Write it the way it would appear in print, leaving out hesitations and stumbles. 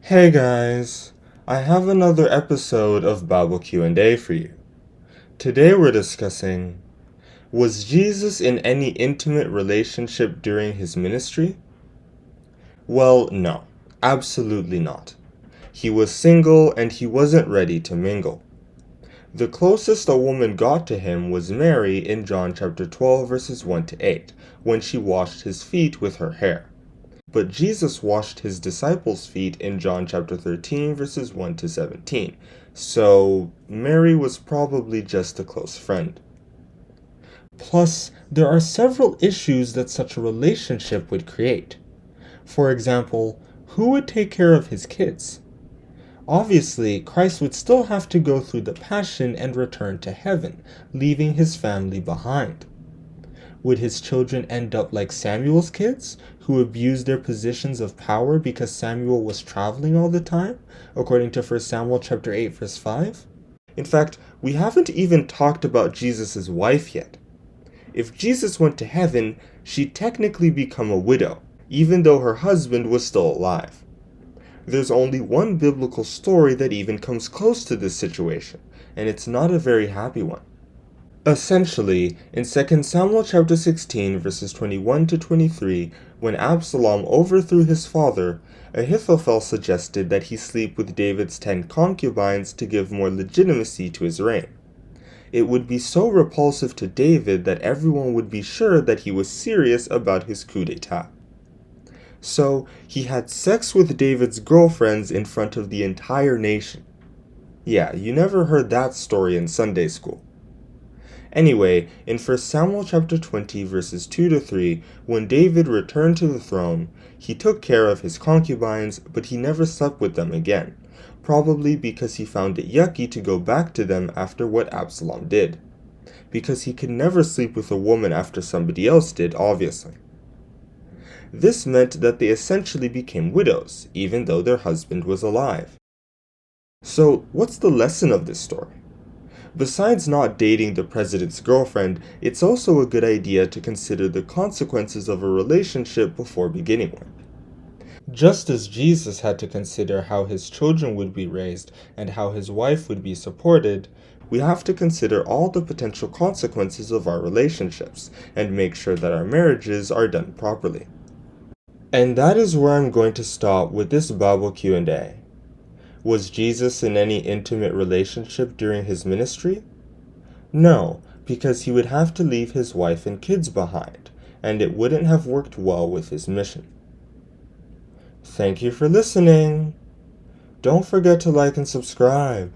Hey guys, I have another episode of Bible Q&A for you. Today we're discussing, was Jesus in any intimate relationship during his ministry? Well, no, absolutely not. He was single and he wasn't ready to mingle. The closest a woman got to him was Mary in John chapter 12 verses 1 to 8, when she washed his feet with her hair. But Jesus washed his disciples' feet in John chapter 13 verses 1 to 17. So Mary was probably just a close friend. Plus, there are several issues that such a relationship would create. For example, who would take care of his kids? Obviously, Christ would still have to go through the passion and return to heaven, leaving his family behind. Would his children end up like Samuel's kids, who abused their positions of power because Samuel was traveling all the time, according to 1 Samuel chapter 8 verse 5? In fact, we haven't even talked about Jesus' wife yet. If Jesus went to heaven, she'd technically become a widow, even though her husband was still alive. There's only one biblical story that even comes close to this situation, and it's not a very happy one. Essentially, in 2 Samuel chapter 16 verses 21 to 23, when Absalom overthrew his father, Ahithophel suggested that he sleep with David's 10 concubines to give more legitimacy to his reign. It would be so repulsive to David that everyone would be sure that he was serious about his coup d'etat. So, he had sex with David's girlfriends in front of the entire nation. Yeah, you never heard that story in Sunday school. Anyway, in 1 Samuel chapter 20 verses 2 to 3, when David returned to the throne, he took care of his concubines, but he never slept with them again, probably because he found it yucky to go back to them after what Absalom did. Because he could never sleep with a woman after somebody else did, obviously. This meant that they essentially became widows, even though their husband was alive. So, what's the lesson of this story? Besides not dating the president's girlfriend, it's also a good idea to consider the consequences of a relationship before beginning one. Just as Jesus had to consider how his children would be raised and how his wife would be supported, we have to consider all the potential consequences of our relationships and make sure that our marriages are done properly. And that is where I'm going to stop with this Bible Q&A. Was Jesus in any intimate relationship during his ministry? No, because he would have to leave his wife and kids behind, and it wouldn't have worked well with his mission. Thank you for listening. Don't forget to like and subscribe.